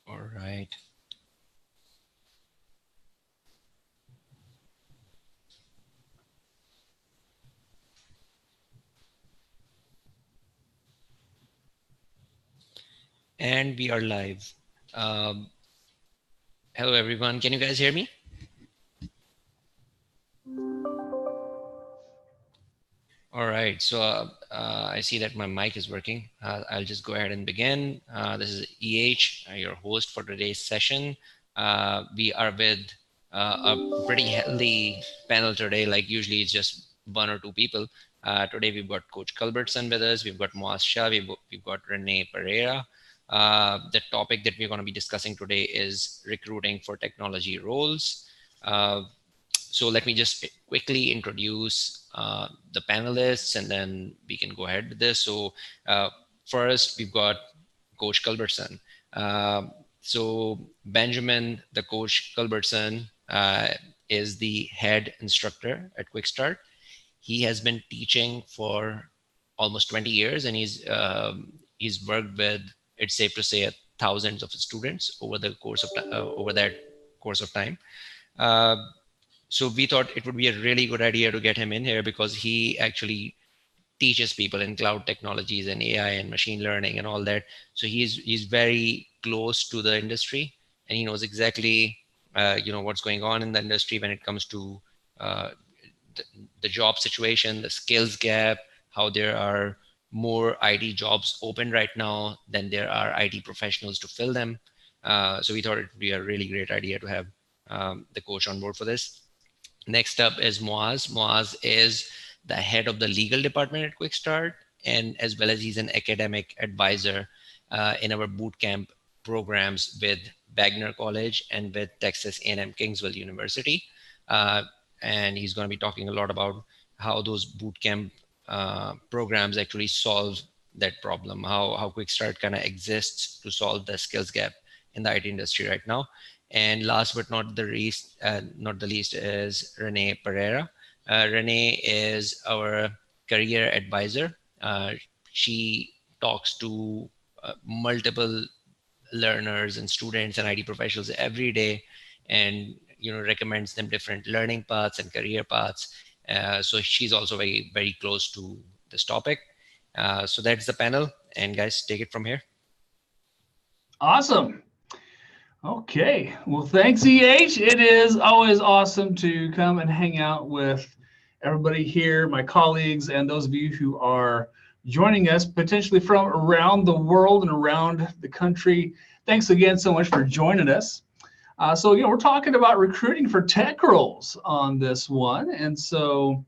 All right. And we are live. Um, Hello, everyone. Can you guys hear me? All right. So I see that my mic is working. I'll just go ahead and begin. This is EH, your host for today's session. We are with a pretty healthy panel today. Like usually it's just one or two people. Today we've got Coach Culbertson with us. We've got Muaz Shah. We've got Renee Pereira. The topic that we're going to be discussing today is recruiting for technology roles. So let me just quickly introduce the panelists and then we can go ahead with this. So first we've got Coach Culbertson. So Benjamin, the Coach Culbertson, is the head instructor at QuickStart. He has been teaching for almost 20 years and he's worked with, it's safe to say, thousands of students over the course of over that course of time. Uh, so we thought it would be a really good idea to get him in here because he actually teaches people in cloud technologies and AI and machine learning and all that. So he's very close to the industry and he knows exactly what's going on in the industry when it comes to uh, the job situation, the skills gap, how there are more IT jobs open right now than there are IT professionals to fill them. So we thought it would be a really great idea to have the coach on board for this. Next up is Muaz. Muaz is the head of the legal department at QuickStart, and as well as he's an academic advisor in our bootcamp programs with Wagner College and with Texas A&M Kingsville University. And he's going to be talking a lot about how those bootcamp programs actually solve that problem, how QuickStart kind of exists to solve the skills gap in the IT industry right now. And last but not the least, is Renee Pereira. Renee is our career advisor. She talks to multiple learners and students and IT professionals every day, and recommends them different learning paths and career paths. So she's also very close to this topic. So that's the panel, and guys, take it from here. Awesome. Okay. Well, thanks, EH. It is always awesome to come and hang out with everybody here, my colleagues, and those of you who are joining us potentially from around the world and around the country. Thanks again so much for joining us. So, we're talking about recruiting for tech roles on this one. And so,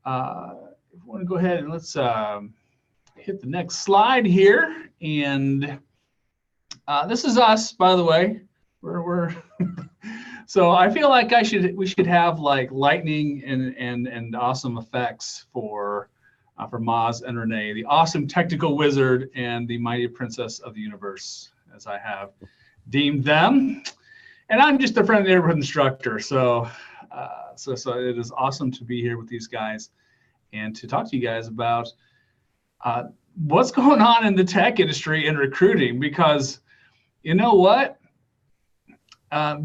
if we want to go ahead and let's hit the next slide here. And this is us, by the way. We're so I feel like we should have like lightning and awesome effects for Maz and Renee, the awesome technical wizard and the mighty princess of the universe, as I have deemed them. And I'm just a friendly neighborhood instructor, so it is awesome to be here with these guys and to talk to you guys about what's going on in the tech industry and recruiting, because you know what?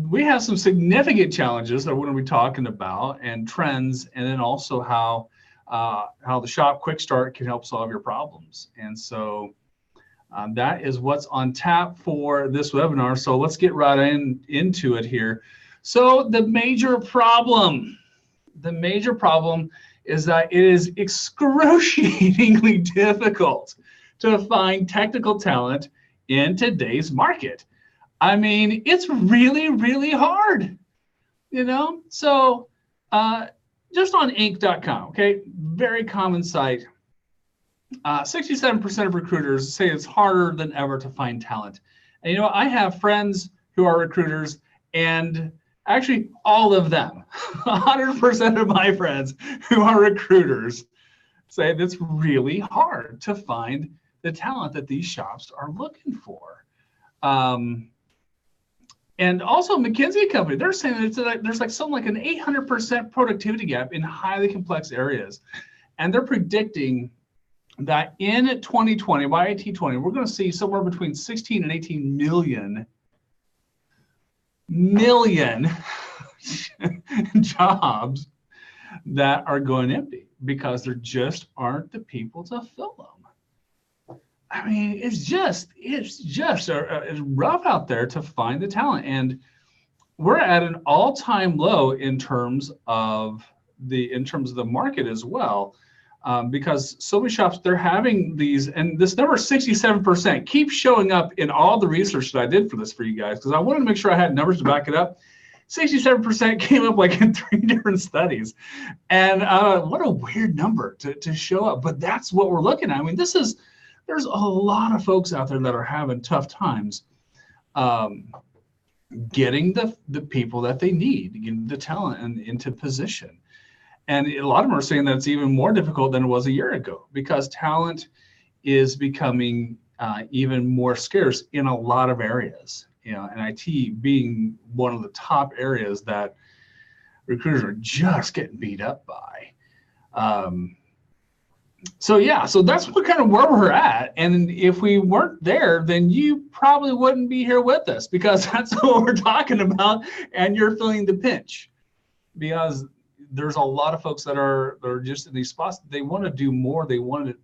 We have some significant challenges that we're going to be talking about, and trends, and then also how the shop QuickStart can help solve your problems. And so that is what's on tap for this webinar. So let's get right into it here. So the major problem is that it is excruciatingly difficult to find technical talent in today's market. I mean, it's really, really hard, So just on Inc.com, okay, very common site. 67% of recruiters say it's harder than ever to find talent. And I have friends who are recruiters, and actually all of them, 100% of my friends who are recruiters say that's really hard to find the talent that these shops are looking for. And also McKinsey & Company, they're saying that there's like something like an 800% productivity gap in highly complex areas. And they're predicting that in 2020, by 2020, we're going to see somewhere between 16 and 18 million million jobs that are going empty because there just aren't the people to fill them. I mean, it's rough out there to find the talent, and we're at an all-time low in terms of the market as well. Because so many shops, they're having these, and this number 67% keeps showing up in all the research that I did for this for you guys, because I wanted to make sure I had numbers to back it up. 67% came up like in 3 different studies. And what a weird number to show up. But that's what we're looking at. I mean, there's a lot of folks out there that are having tough times getting the people that they need, getting the talent and into position. And a lot of them are saying that it's even more difficult than it was a year ago because talent is becoming even more scarce in a lot of areas. And IT being one of the top areas that recruiters are just getting beat up by. So that's what kind of where we're at. And if we weren't there, then you probably wouldn't be here with us, because that's what we're talking about. And you're feeling the pinch because there's a lot of folks that are just in these spots. They want to do more. They want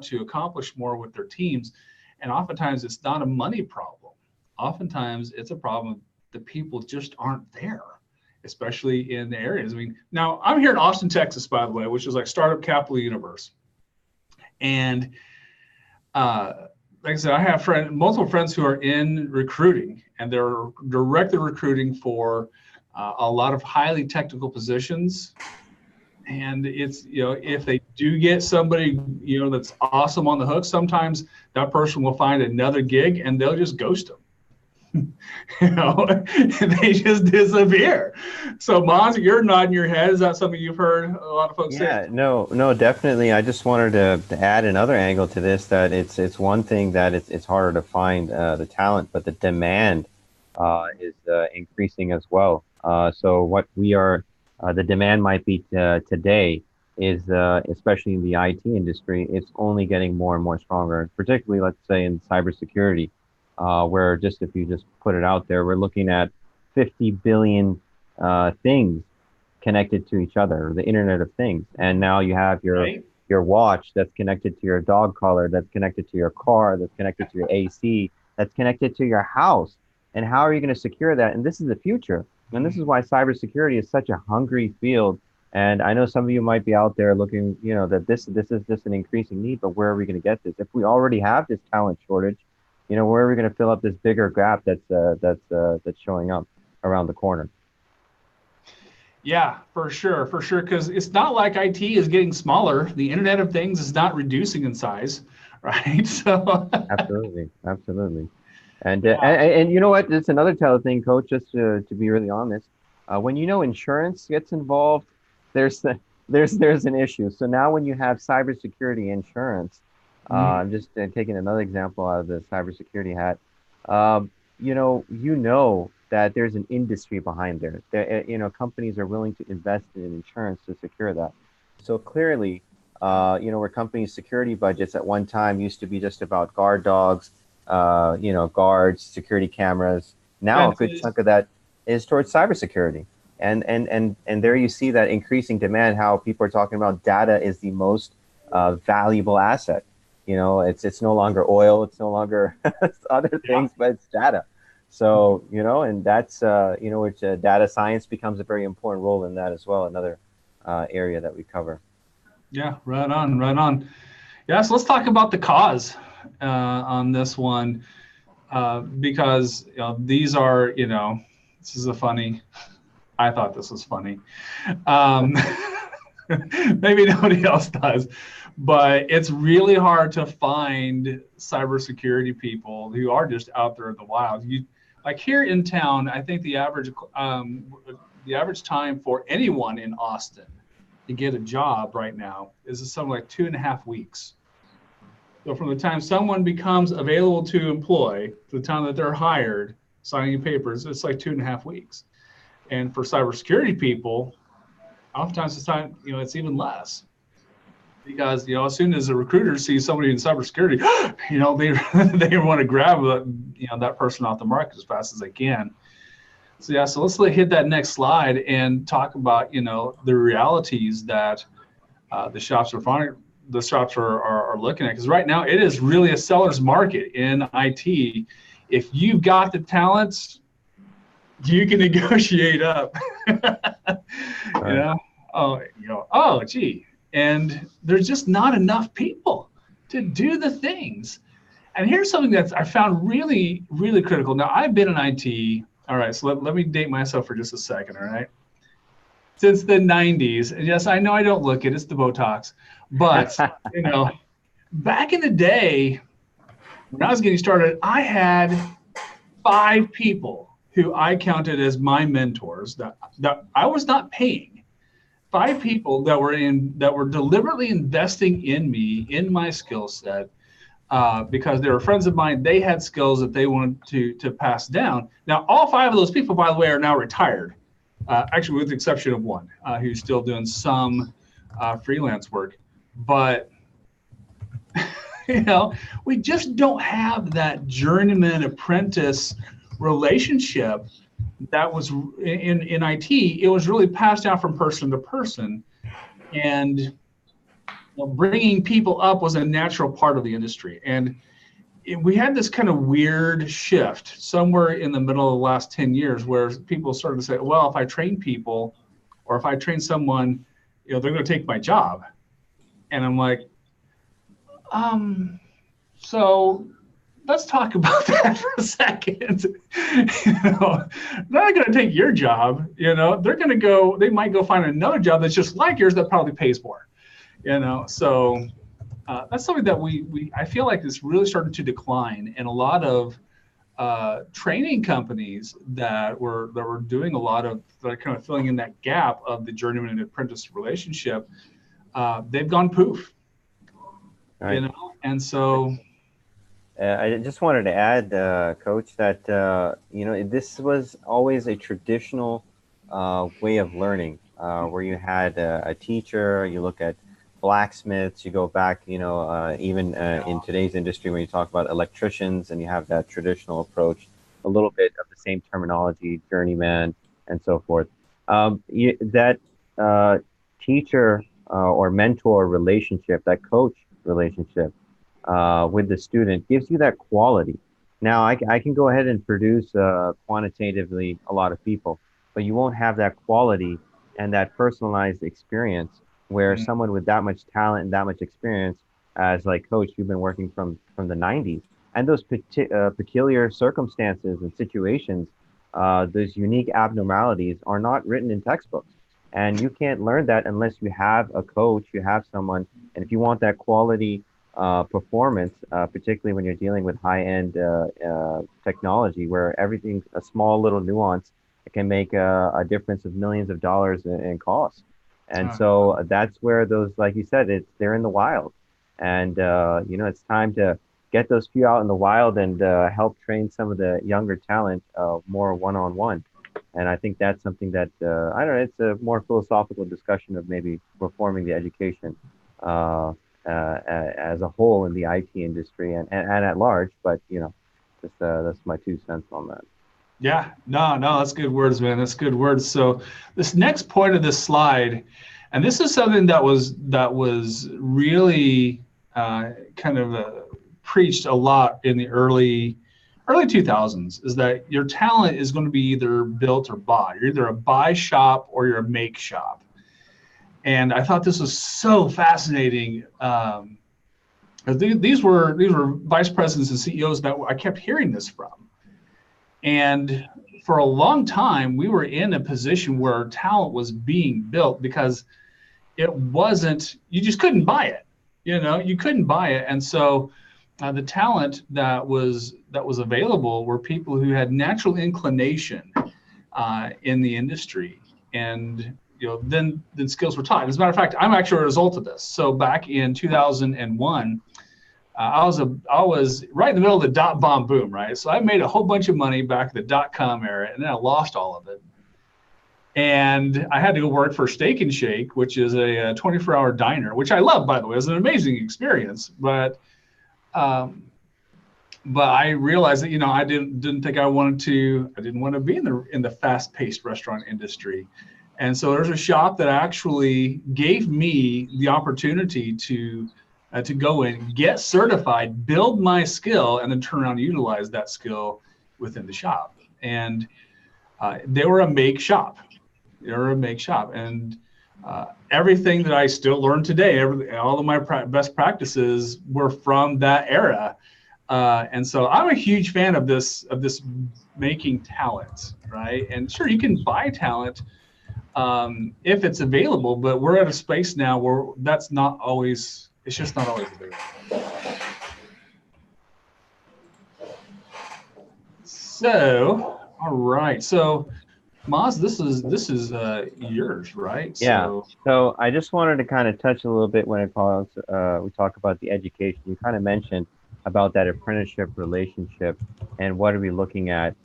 to accomplish more with their teams. And oftentimes it's not a money problem. Oftentimes it's a problem. The people just aren't there, especially in the areas. I mean, now I'm here in Austin, Texas, by the way, which is like startup capital universe. And like I said, I have multiple friends who are in recruiting, and they're directly recruiting for a lot of highly technical positions. And it's, if they do get somebody, that's awesome on the hook, sometimes that person will find another gig and they'll just ghost them. They just disappear. So Muaz, you're nodding your head. Is that something you've heard a lot of folks say? Yeah, no, definitely. I just wanted to add another angle to this, that it's one thing that it's harder to find the talent, but the demand is increasing as well. So what the demand might be today is, especially in the IT industry, it's only getting more and more stronger, particularly, let's say, in cybersecurity, where if you just put it out there, we're looking at 50 billion things connected to each other, the Internet of Things. And now you have your watch that's connected to your dog collar, that's connected to your car, that's connected to your AC, that's connected to your house. And how are you going to secure that? And this is the future. And this is why cybersecurity is such a hungry field. And I know some of you might be out there looking, that this is just an increasing need, but where are we going to get this? If we already have this talent shortage, where are we going to fill up this bigger gap that's showing up around the corner? Yeah, for sure. Because it's not like IT is getting smaller. The Internet of Things is not reducing in size, right? So absolutely. And you know what? It's another thing, Coach. Just to be really honest, when insurance gets involved, there's an issue. So now when you have cybersecurity insurance, I'm just taking another example out of the cybersecurity hat. That there's an industry behind there. Companies are willing to invest in insurance to secure that. So clearly, where companies' security budgets at one time used to be just about guard dogs, guards, security cameras. Now a good chunk of that is towards cybersecurity. And there you see that increasing demand, how people are talking about data is the most valuable asset. It's no longer oil, it's no longer other things, but it's data. So, and that's, which data science becomes a very important role in that as well, another area that we cover. Yeah, right on. Yeah, so let's talk about the cause on this one, because these are, I thought this was funny. Maybe nobody else does, but it's really hard to find cybersecurity people who are just out there in the wild. Like here in town, I think the average time for anyone in Austin to get a job right now is something like 2.5 weeks. So from the time someone becomes available to employ to the time that they're hired, signing papers, it's like 2.5 weeks. And for cybersecurity people, oftentimes it's time, it's even less. Because as soon as a recruiter sees somebody in cybersecurity, they want to grab that person off the market as fast as they can. So yeah, so let's hit that next slide and talk about, you know, the realities that the shops are looking at, because right now it is really a seller's market in IT. If you've got the talents, you can negotiate up. You know, oh gee, and there's just not enough people to do the things. And here's something that I found really, really critical. Now, I've been in IT. All right, so let me date myself for just a second. All right, since the 90s. And yes, I know I don't look it, it's the Botox. But, you know, back in the day, when I was getting started, I had 5 people who I counted as my mentors that I was not paying. 5 people that were deliberately investing in me, in my skill set, because they were friends of mine. They had skills that they wanted to pass down. Now, all 5 of those people, by the way, are now retired. Actually, with the exception of one who's still doing some freelance work. But, you know, we just don't have that journeyman apprentice relationship that was in IT. It was really passed down from person to person. And, you know, bringing people up was a natural part of the industry. And we had this kind of weird shift somewhere in the middle of the last 10 years where people started to say, well, if I train people or if I train someone, you know, they're going to take my job. And I'm like, so let's talk about that for a second. You know, they're not going to take your job. You know, they might go find another job that's just like yours that probably pays more, you know. So that's something that I feel like is really starting to decline, and a lot of training companies that were doing a lot of kind of filling in that gap of the journeyman and apprentice relationship, they've gone poof. Right. You know, and so I just wanted to add, Coach, that you know, this was always a traditional way of learning, where you had a teacher. You look at blacksmiths, you go back, you know, even in today's industry, when you talk about electricians and you have that traditional approach, a little bit of the same terminology, journeyman, and so forth. That teacher or mentor relationship, that coach relationship with the student gives you that quality. Now, I can go ahead and produce quantitatively a lot of people, but you won't have that quality and that personalized experience where someone with that much talent and that much experience, as like Coach, you've been working from the 90s, and those peculiar circumstances and situations, those unique abnormalities are not written in textbooks. And you can't learn that unless you have a coach, you have someone. And if you want that quality performance, particularly when you're dealing with high-end technology, where everything's a small little nuance, it can make a difference of millions of dollars in cost. And so that's where those, like you said, they're in the wild. And, you know, it's time to get those few out in the wild and help train some of the younger talent more one-on-one. And I think that's something that, I don't know, it's a more philosophical discussion of maybe reforming the education as a whole in the IT industry and at large. But, you know, just that's my 2 cents on that. Yeah, no, that's good words, man. That's good words. So this next point of this slide, and this is something that was really kind of preached a lot in the early 2000s, is that your talent is going to be either built or bought. You're either a buy shop or you're a make shop. And I thought this was so fascinating. These were vice presidents and CEOs that I kept hearing this from. And for a long time, we were in a position where talent was being built because it wasn't, you just couldn't buy it. You know, you couldn't buy it. And so the talent that was available were people who had natural inclination in the industry. And, you know, then skills were taught. As a matter of fact, I'm actually a result of this. So back in 2001, I was right in the middle of the dot-bomb boom, right? So I made a whole bunch of money back in the dot-com era, and then I lost all of it. And I had to go work for Steak and Shake, which is a 24-hour diner, which I love, by the way. It was an amazing experience. But but I realized that, I didn't think I didn't want to be in the fast-paced restaurant industry. And so there's a shop that actually gave me the opportunity to go in, get certified, build my skill, and then turn around and utilize that skill within the shop. And they were a make shop. They were a make shop. And everything that I still learn today, all of my best practices were from that era. And so I'm a huge fan of this making talent, right? And sure, you can buy talent if it's available, but we're at a space now where it's just not always available. So, all right. So, Muaz, this is yours, right? Yeah. So, So I just wanted to kind of touch a little bit when we talk about the education. You kind of mentioned about that apprenticeship relationship and what are we looking at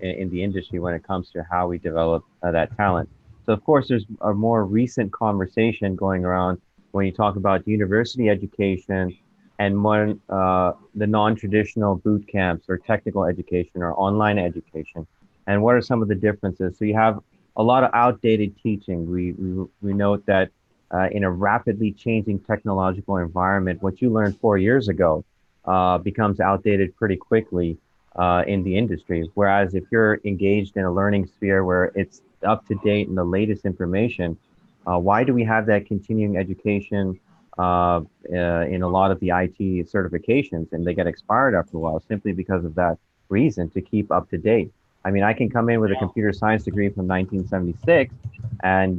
in the industry when it comes to how we develop that talent. So of course, there's a more recent conversation going around when you talk about university education and the non-traditional boot camps or technical education or online education. And what are some of the differences? So you have a lot of outdated teaching. We note that in a rapidly changing technological environment, what you learned 4 years ago becomes outdated pretty quickly in the industry. Whereas if you're engaged in a learning sphere where it's up to date and the latest information, why do we have that continuing education in a lot of the IT certifications, and they get expired after a while simply because of that reason to keep up to date? I mean, I can come in with a computer science degree from 1976 and,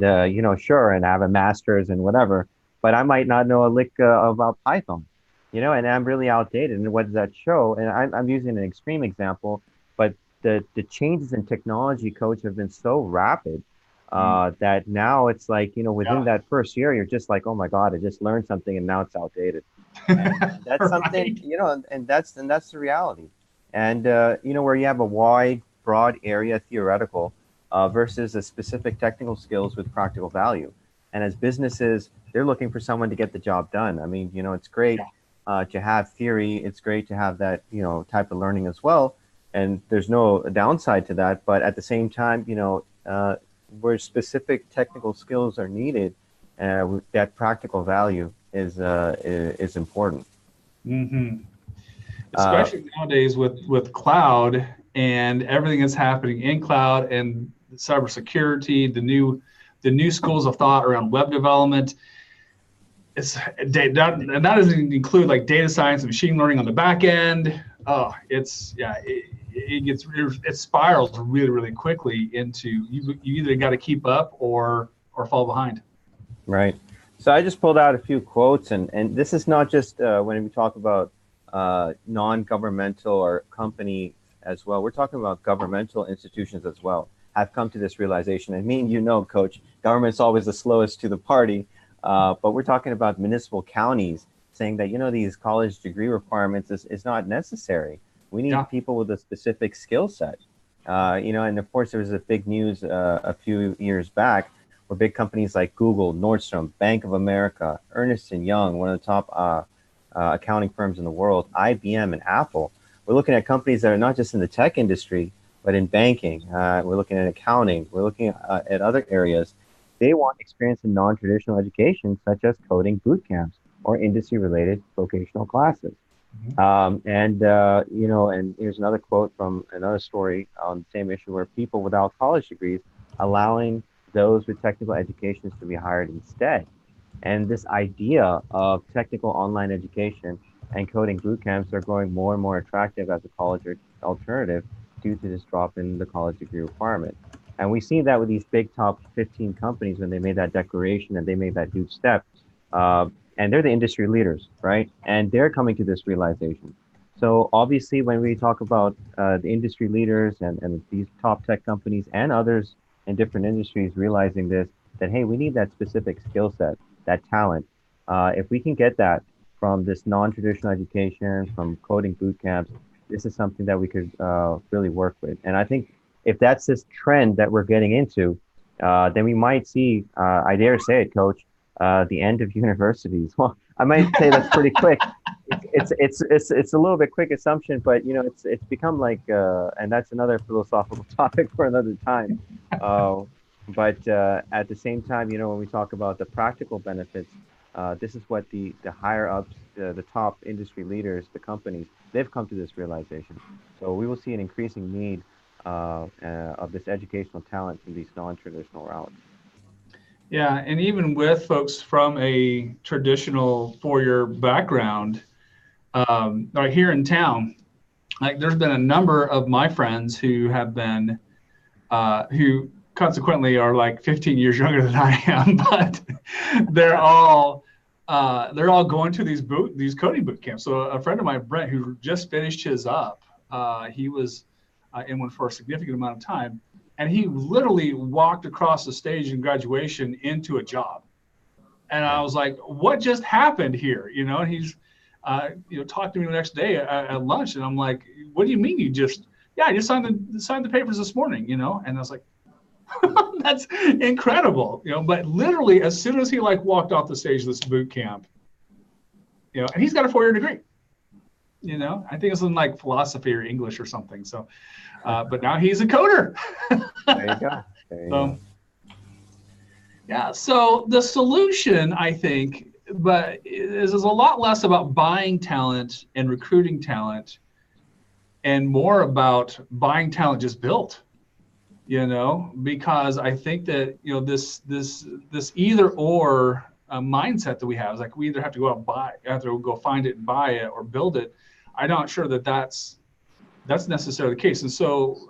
sure, and have a master's and whatever, but I might not know a lick about Python, and I'm really outdated. And what does that show? And I'm using an extreme example, but the changes in technology, coach, have been so rapid that now it's like, within that first year, you're just like, oh my God, I just learned something and now it's outdated. And that's something, right. and that's the reality. And where you have a broad area theoretical versus a specific technical skills with practical value. And as businesses, they're looking for someone to get the job done. I mean, it's great to have theory. It's great to have that, type of learning as well. And there's no downside to that. But at the same time, where specific technical skills are needed, that practical value is important. Mm-hmm. Uh, Especially nowadays with cloud and everything that's happening in cloud and cybersecurity, the new schools of thought around web development. And that doesn't include like data science and machine learning on the back end. Oh, it spirals really, really quickly into you either got to keep up or fall behind. Right. So I just pulled out a few quotes, and this is not just when we talk about non-governmental or company as well. We're talking about governmental institutions as well have come to this realization. I mean, coach, government's always the slowest to the party, but we're talking about municipal counties saying that, these college degree requirements is not necessary. We need Yeah. people with a specific skill set. And of course, there was a big news a few years back where big companies like Google, Nordstrom, Bank of America, Ernst & Young, one of the top accounting firms in the world, IBM and Apple. We're looking at companies that are not just in the tech industry, but in banking. We're looking at accounting. We're looking at other areas. They want experience in non-traditional education, such as coding boot camps or industry-related vocational classes. And here's another quote from another story on the same issue where people without college degrees allowing those with technical educations to be hired instead. And this idea of technical online education and coding boot camps are growing more and more attractive as a college alternative due to this drop in the college degree requirement. And we see that with these big top 15 companies when they made that declaration and they made that huge step. And they're the industry leaders, right? And they're coming to this realization. So obviously, when we talk about the industry leaders and these top tech companies and others in different industries realizing this, that, hey, we need that specific skill set, that talent. If we can get that from this non-traditional education, from coding boot camps, this is something that we could really work with. And I think if that's this trend that we're getting into, then we might see, I dare say it, coach, the end of universities. Well, I might say that's pretty quick. it's a little bit quick assumption, but it's become like and that's another philosophical topic for another time. Uh, but at the same time, when we talk about the practical benefits, this is what the higher ups, the top industry leaders, the companies, they've come to this realization. So we will see an increasing need of this educational talent through these non-traditional routes. Yeah, and even with folks from a traditional four-year background, right here in town, like there's been a number of my friends who have been, who consequently are like 15 years younger than I am, but they're all going to these coding boot camps. So a friend of mine, Brent, who just finished his up, he was in one for a significant amount of time, and he literally walked across the stage in graduation into a job. And I was like, what just happened here? And he's, talked to me the next day at lunch, and I'm like, what do you mean I just signed the papers this morning, And I was like, that's incredible, But literally, as soon as he walked off the stage of this boot camp, and he's got a 4-year degree, I think it's in philosophy or English or something. So, but now he's a coder. There you go. There you go. Yeah. So the solution, I think, but is a lot less about buying talent and recruiting talent, and more about buying talent just built. Because I think that this either or mindset that we have is we either have to go out and buy, have to go find it and buy it, or build it. I'm not sure that that's necessarily the case. And so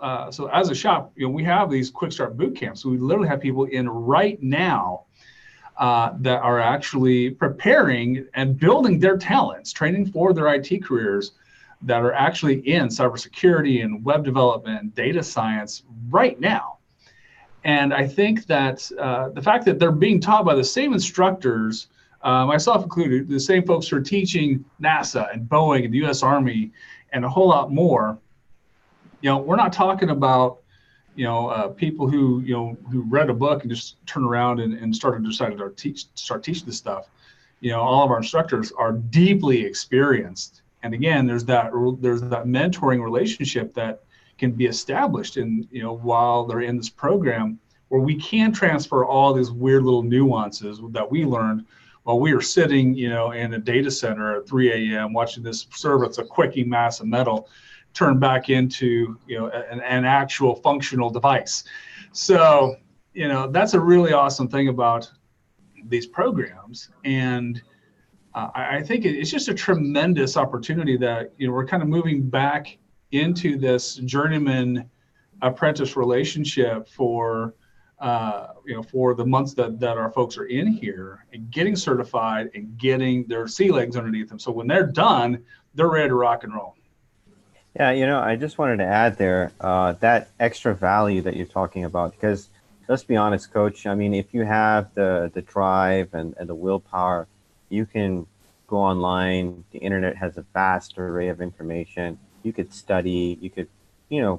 as a shop, we have these QuickStart Bootcamps. So we literally have people in right now that are actually preparing and building their talents, training for their IT careers, that are actually in cybersecurity and web development and data science right now. And I think that the fact that they're being taught by the same instructors, myself included, the same folks who are teaching NASA and Boeing and the US Army and a whole lot more, we're not talking about, people who read a book and just turn around and decided to start teaching this stuff. All of our instructors are deeply experienced. And again, there's that mentoring relationship that can be established while they're in this program, where we can transfer all these weird little nuances that we learned while we were sitting, in a data center at 3 a.m. watching this server. It's a quickie mass of metal turn back into, an actual functional device. So, that's a really awesome thing about these programs. And I think it's just a tremendous opportunity that, we're kind of moving back into this journeyman apprentice relationship for the months that our folks are in here, and getting certified and getting their sea legs underneath them. So when they're done, they're ready to rock and roll. Yeah, I just wanted to add there that extra value that you're talking about, because let's be honest, Coach. I mean, if you have the drive and the willpower, you can go online. The internet has a vast array of information. You could study, you could,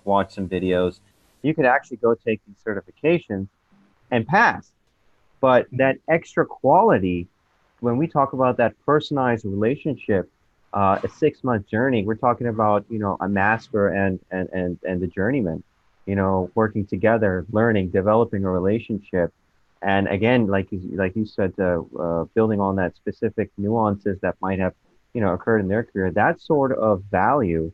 watch some videos. You could actually go take these certifications and pass. But that extra quality, when we talk about that personalized relationship, a 6-month journey, we're talking about, a master and the journeyman, working together, learning, developing a relationship. And again, like you said, building on that specific nuances that might have, occurred in their career. That sort of value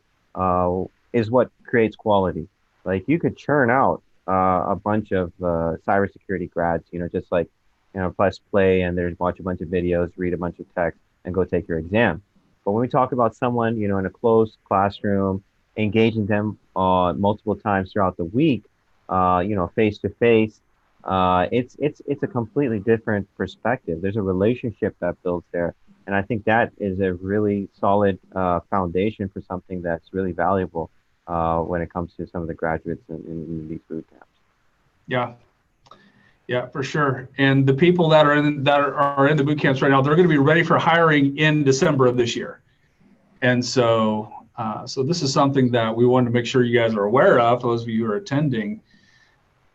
is what creates quality. Like you could churn out a bunch of cybersecurity grads, just like, press play and watch a bunch of videos, read a bunch of text, and go take your exam. But when we talk about someone, in a closed classroom, engaging them multiple times throughout the week, face to face, it's a completely different perspective. There's a relationship that builds there, and I think that is a really solid foundation for something that's really valuable when it comes to some of the graduates in these boot camps. Yeah, for sure. And the people that are in the boot camps right now, they're going to be ready for hiring in December of this year. And so this is something that we wanted to make sure you guys are aware of, those of you who are attending,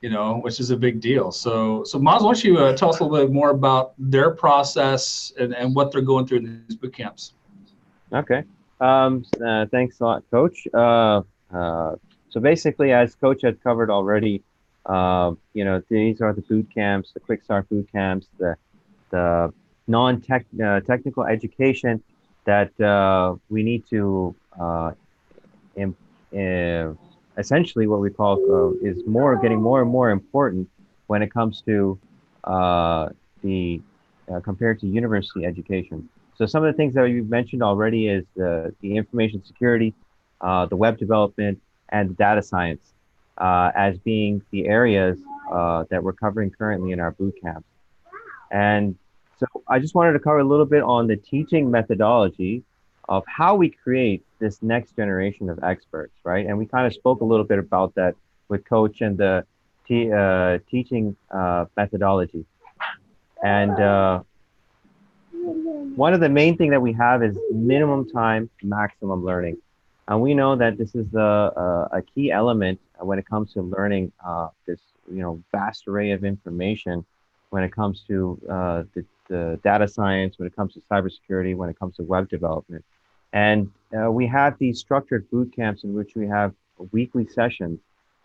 which is a big deal. So Muaz, why don't you tell us a little bit more about their process and what they're going through in these boot camps? Okay. Thanks a lot, Coach. So basically, as Coach had covered already, these are the boot camps, the QuickStart boot camps, the technical education that we need to im essentially what we call is more getting more and more important when it comes to the compared to university education. So some of the things that you mentioned already is the information security, the web development, and data science as being the areas that we're covering currently in our boot camps. And so I just wanted to cover a little bit on the teaching methodology of how we create this next generation of experts, right? And we kind of spoke a little bit about that with Coach and the teaching methodology. And one of the main thing that we have is minimum time, maximum learning. And we know that this is a key element when it comes to learning this vast array of information when it comes to the data science, when it comes to cybersecurity, when it comes to web development. And we have these structured boot camps in which we have weekly sessions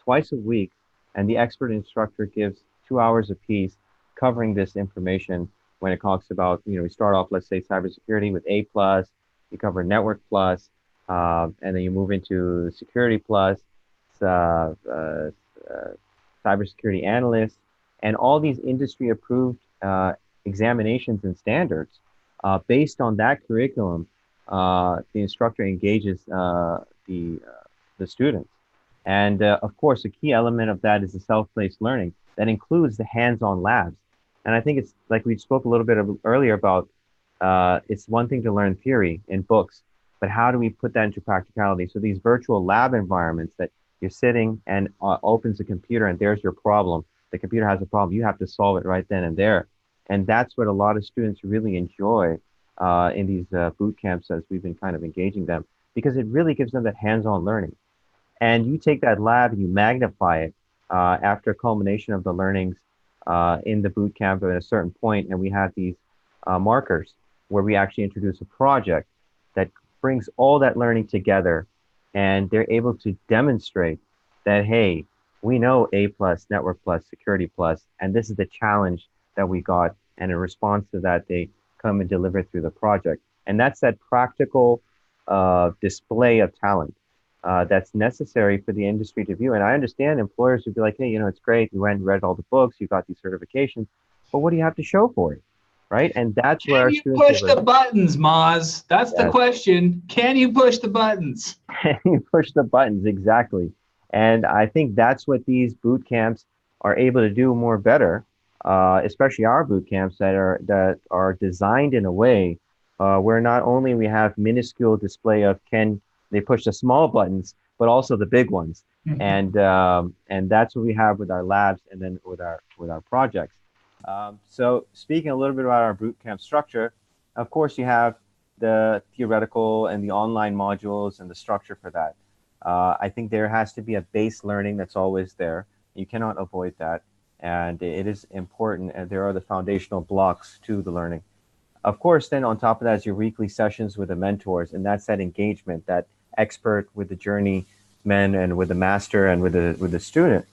twice a week, and the expert instructor gives 2 hours apiece covering this information when it talks about, we start off, let's say, cybersecurity with A plus, you cover network plus, and then you move into security plus, uh, uh, uh, cybersecurity analyst, and all these industry approved examinations and standards. Based on that curriculum, the instructor engages the students. And of course, a key element of that is the self-paced learning that includes the hands-on labs. And I think it's like we spoke a little bit earlier about it's one thing to learn theory in books, but how do we put that into practicality? So these virtual lab environments that you're sitting and opens a computer and there's your problem. The computer has a problem. You have to solve it right then and there. And that's what a lot of students really enjoy in these boot camps as we've been kind of engaging them because it really gives them that hands-on learning. And you take that lab and you magnify it after culmination of the learnings in the boot camp at a certain point, and we have these markers where we actually introduce a project that brings all that learning together, and they're able to demonstrate that hey, we know A plus, network plus, security plus, and this is the challenge that we got, and in response to that, they come and deliver through the project, and that's that practical display of talent that's necessary for the industry to view. And I understand employers would be like, hey, it's great. You went and read all the books, you got these certifications, but what do you have to show for it? Right. And that's where Can our you students push the buttons, Moz? That's the yes, question. Can you push the buttons? you push the buttons exactly. And I think that's what these boot camps are able to do more better, especially our boot camps that are designed in a way where not only we have minuscule display of can they push the small buttons, but also the big ones. And that's what we have with our labs and then with our projects. So speaking a little bit about our boot camp structure, of course you have the theoretical and the online modules and the structure for that. I think there has to be a base learning that's always there. You cannot avoid that. And it is important, and there are the foundational blocks to the learning. Of course, then on top of that is your weekly sessions with the mentors, and that's that engagement, that expert with the journeyman and with the master and with the student,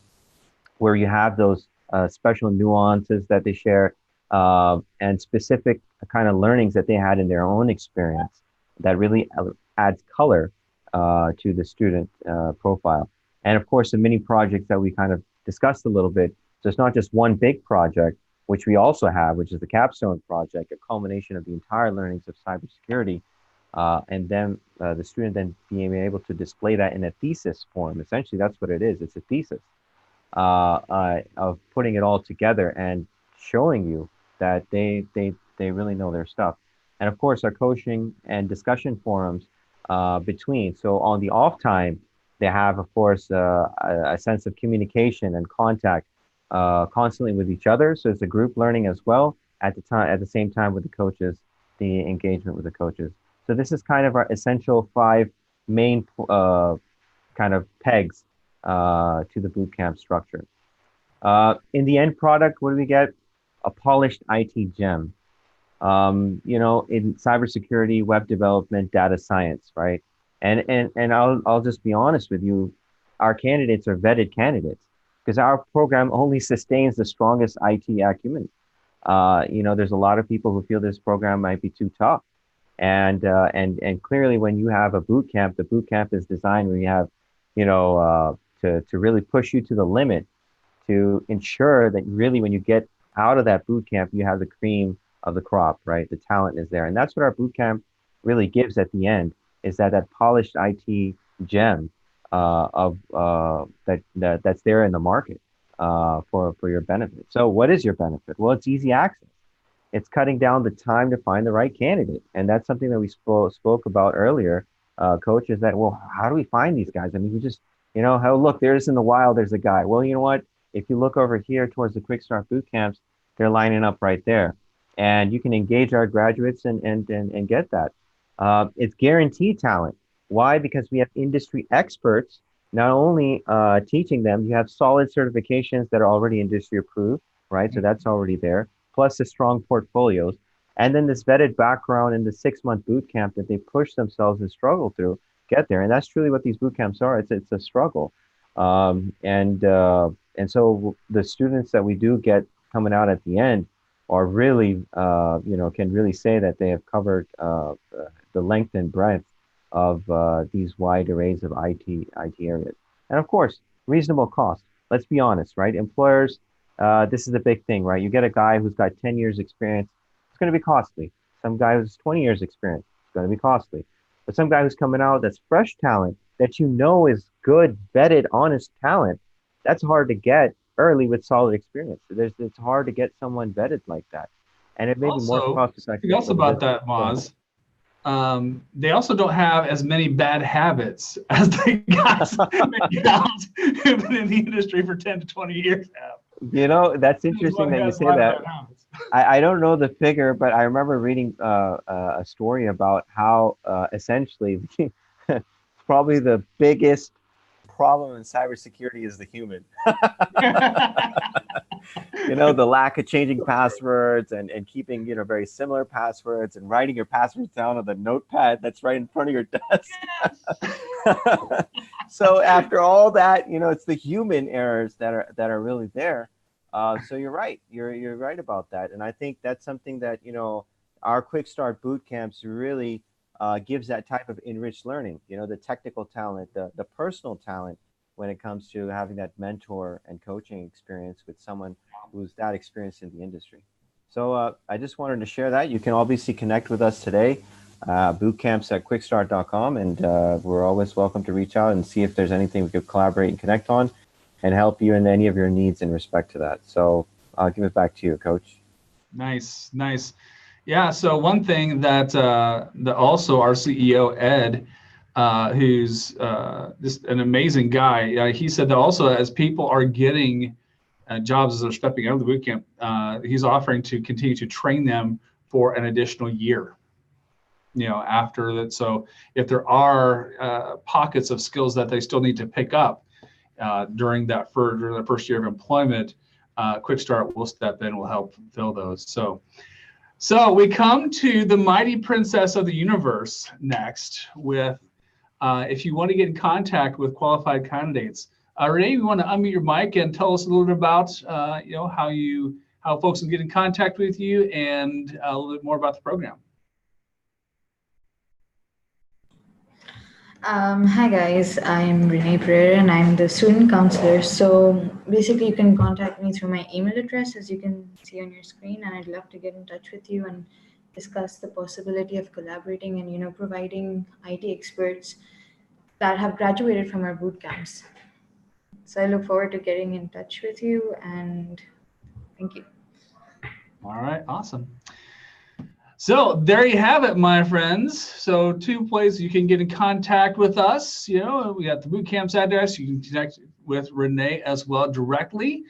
where you have those special nuances that they share and specific kind of learnings that they had in their own experience that really adds color to the student profile. And of course, the mini projects that we kind of discussed a little bit. So it's not just one big project, which we also have, which is the capstone project, a culmination of the entire learnings of cybersecurity. And then the student then being able to display that in a thesis form. Essentially, that's what it is. It's a thesis of putting it all together and showing you that they really know their stuff. And of course, our coaching and discussion forums between. So on the off time, they have, of course, a sense of communication and contact constantly with each other. So it's a group learning as well at the same time with the coaches, the engagement with the coaches. So this is kind of our essential five main kind of pegs to the bootcamp structure. In the end product, what do we get? A polished IT gem. you know, in cybersecurity, web development, data science, right? And I'll just be honest with you, our candidates are vetted candidates because our program only sustains the strongest IT acumen. You know, there's a lot of people who feel this program might be too tough. And clearly, when you have a boot camp, the boot camp is designed where you have, you know, to really push you to the limit to ensure that really when you get out of that boot camp, you have the cream of the crop, right? The talent is there, and that's what our boot camp really gives at the end is that polished IT gem that's there in the market for your benefit. So, what is your benefit? Well, it's easy access. It's cutting down the time to find the right candidate. And that's something that we spoke about earlier, coach, is that, well, how do we find these guys? I mean, we just, you know, how look, there's in the wild, there's a guy. Well, you know what? If you look over here towards the QuickStart boot camps, they're lining up right there. And you can engage our graduates and get that. It's guaranteed talent. Why? Because we have industry experts not only teaching them, you have solid certifications that are already industry approved, right? So that's already there plus the strong portfolios, and then this vetted background and the 6 month boot camp that they push themselves and struggle through get there. And that's truly what these boot camps are. It's a struggle, and so the students that we do get coming out at the end are really you know can really say that they have covered the length and breadth of these wide arrays of IT areas, and of course reasonable cost. Let's be honest, right? Employers this is a big thing, right? You get a guy who's got 10 years experience, it's going to be costly. Some guy who's 20 years experience, it's going to be costly. But some guy who's coming out that's fresh talent that you know is good, vetted, honest talent, that's hard to get early with solid experience. It's hard to get someone vetted like that. And it may be more Also, cost something effective else for the about business. that, Moz, they also don't have as many bad habits as the guys who've been in the industry for 10 to 20 years have. You know, that's interesting that you say that. I don't know the figure, but I remember reading a story about how essentially probably the biggest problem in cybersecurity is the human. You know, the lack of changing passwords and keeping, you know, very similar passwords and writing your passwords down on the notepad that's right in front of your desk. Yes. So after all that, you know, it's the human errors that are really there. So you're right. You're right about that. And I think that's something that, you know, our QuickStart boot camps really gives that type of enriched learning, you know, the technical talent, the personal talent when it comes to having that mentor and coaching experience with someone who's that experienced in the industry. So I just wanted to share that. You can obviously connect with us today, bootcamps at quickstart.com, and we're always welcome to reach out and see if there's anything we could collaborate and connect on and help you in any of your needs in respect to that. So I'll give it back to you, Coach. Nice. Yeah, so one thing that also our CEO, Ed, who's just an amazing guy, he said that also as people are getting jobs as they're stepping out of the boot camp, he's offering to continue to train them for an additional year, you know, after that. So if there are pockets of skills that they still need to pick up during the first year of employment, QuickStart will step in, will help fill those. So we come to the mighty princess of the universe next with, if you want to get in contact with qualified candidates, Renee, you want to unmute your mic and tell us a little bit about, you know, how folks can get in contact with you and a little bit more about the program. Hi guys, I'm Renee Pereira and I'm the student counselor. So basically you can contact me through my email address as you can see on your screen, and I'd love to get in touch with you and discuss the possibility of collaborating and, you know, providing IT experts that have graduated from our boot camps. So I look forward to getting in touch with you, and thank you. All right, awesome. So there you have it, my friends. So 2 places you can get in contact with us. You know, we got the boot camp's address. You can connect with Renee as well directly.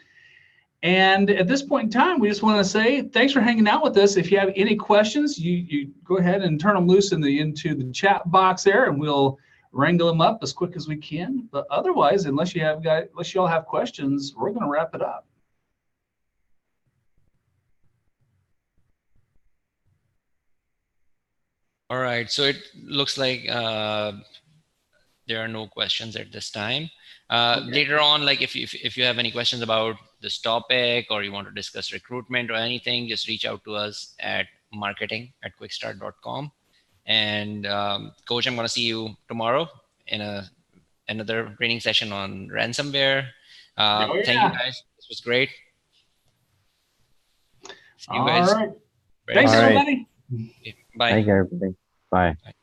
And at this point in time, we just want to say thanks for hanging out with us. If you have any questions, you go ahead and turn them loose into the chat box there, and we'll wrangle them up as quick as we can. But otherwise, unless you all have questions, we're going to wrap it up. All right. So it looks like there are no questions at this time. Okay. Later on, like if you have any questions about this topic or you want to discuss recruitment or anything, just reach out to us at marketing@quickstartcom. And Coach, I'm going to see you tomorrow in another training session on ransomware. Oh, Thank you yeah. guys. This was great. See you All guys right. very Thanks, All soon. right. everybody. Bye. Thank you, everybody. Bye. Bye.